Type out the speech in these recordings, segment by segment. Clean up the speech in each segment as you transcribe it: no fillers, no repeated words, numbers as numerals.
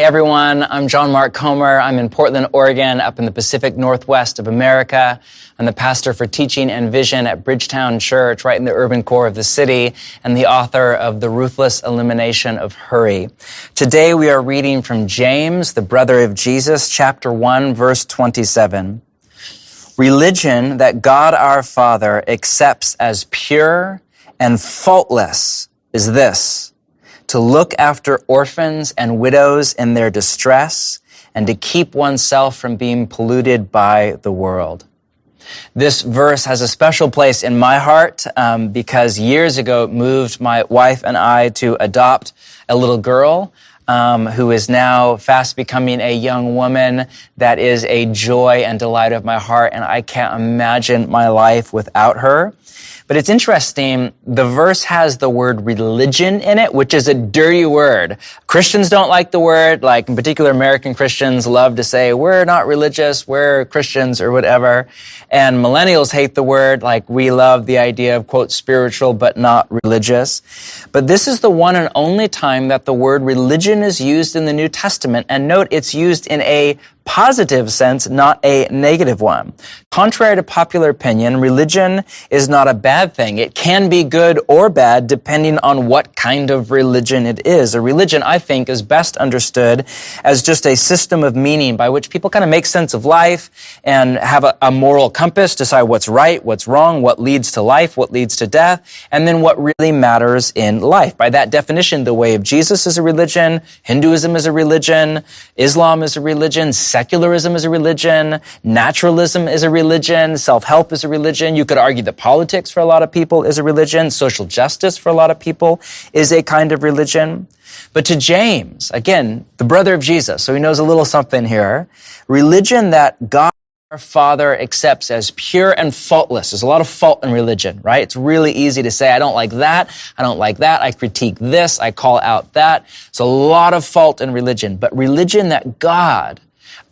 Hey everyone, I'm John Mark Comer. I'm in Portland, Oregon, up in the Pacific Northwest of America. I'm the pastor for teaching and vision at Bridgetown Church, right in the urban core of the city, and the author of The Ruthless Elimination of Hurry. Today we are reading from James, the brother of Jesus, chapter 1, verse 27. Religion that God our Father accepts as pure and faultless is this: to look after orphans and widows in their distress, and to keep oneself from being polluted by the world. This verse has a special place in my heart because years ago it moved my wife and I to adopt a little girl who is now fast becoming a young woman that is a joy and delight of my heart, and I can't imagine my life without her. But it's interesting, the verse has the word religion in it, which is a dirty word. Christians don't like the word, like in particular American Christians love to say, we're not religious, we're Christians or whatever. And millennials hate the word, like we love the idea of, quote, spiritual but not religious. But this is the one and only time that the word religion is used in the New Testament. And note, it's used in a positive sense, not a negative one. Contrary to popular opinion, religion is not a bad thing. It can be good or bad depending on what kind of religion it is. A religion, I think, is best understood as just a system of meaning by which people kind of make sense of life and have a moral compass, decide what's right, what's wrong, what leads to life, what leads to death, and then what really matters in life. By that definition, the way of Jesus is a religion, Hinduism is a religion, Islam is a religion, secularism is a religion, naturalism is a religion, self-help is a religion. You could argue that politics for a lot of people is a religion, social justice for a lot of people is a kind of religion. But to James, again, the brother of Jesus, so he knows a little something here, religion that God our Father accepts as pure and faultless. There's a lot of fault in religion, right? It's really easy to say, I don't like that, I don't like that, I critique this, I call out that. It's a lot of fault in religion. But religion that God,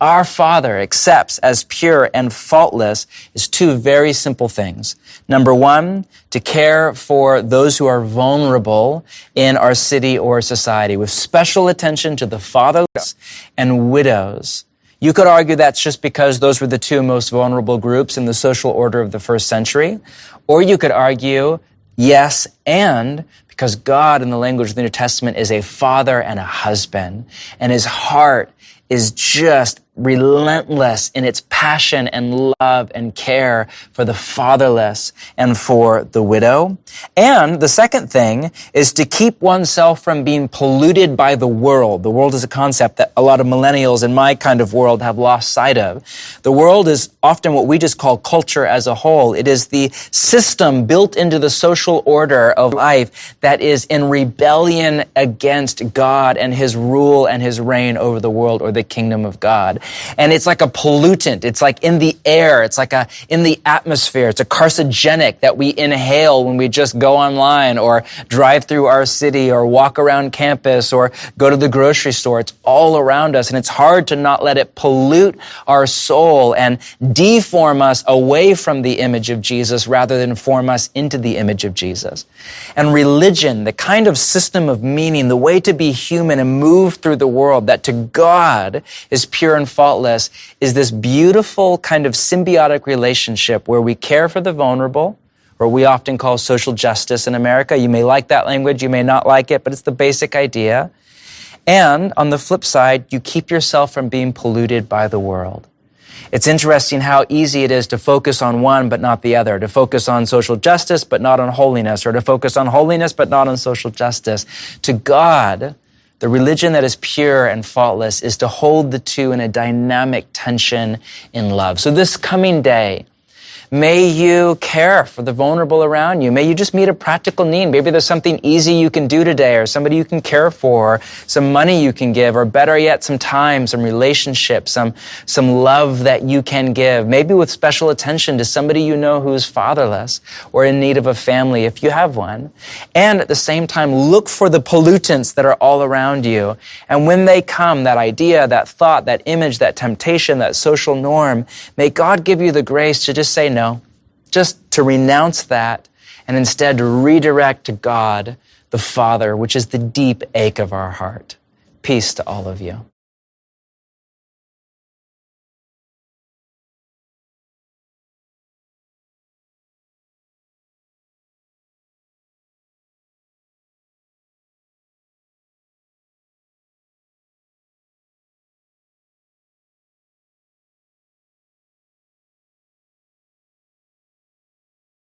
our Father, accepts as pure and faultless is two very simple things. Number one, to care for those who are vulnerable in our city or society, with special attention to the fatherless and widows. You could argue that's just because those were the two most vulnerable groups in the social order of the first century. Or you could argue, yes, and because God, in the language of the New Testament, is a father and a husband, and his heart is just relentless in its passion and love and care for the fatherless and for the widow. And the second thing is to keep oneself from being polluted by the world. The world is a concept that a lot of millennials in my kind of world have lost sight of. The world is often what we just call culture as a whole. It is the system built into the social order of life that is in rebellion against God and his rule and his reign over the world or the kingdom of God. And it's like a pollutant. It's like in the air. It's like in the atmosphere. It's a carcinogenic that we inhale when we just go online or drive through our city or walk around campus or go to the grocery store. It's all around us, and it's hard to not let it pollute our soul and deform us away from the image of Jesus rather than form us into the image of Jesus. And religion, the kind of system of meaning, the way to be human and move through the world that to God is pure and faultless, is this beautiful kind of symbiotic relationship where we care for the vulnerable, or we often call social justice in America. You may like that language, you may not like it, but it's the basic idea. And on the flip side, you keep yourself from being polluted by the world. It's interesting how easy it is to focus on one but not the other, to focus on social justice but not on holiness, or to focus on holiness but not on social justice. To God, the religion that is pure and faultless is to hold the two in a dynamic tension in love. So this coming day, may you care for the vulnerable around you. May you just meet a practical need. Maybe there's something easy you can do today, or somebody you can care for, or some money you can give, or better yet, some time, some relationship, some love that you can give. Maybe with special attention to somebody you know who's fatherless or in need of a family, if you have one. And at the same time, look for the pollutants that are all around you. And when they come, that idea, that thought, that image, that temptation, that social norm, may God give you the grace to just say no, just to renounce that and instead to redirect to God, the Father, which is the deep ache of our heart. Peace to all of you.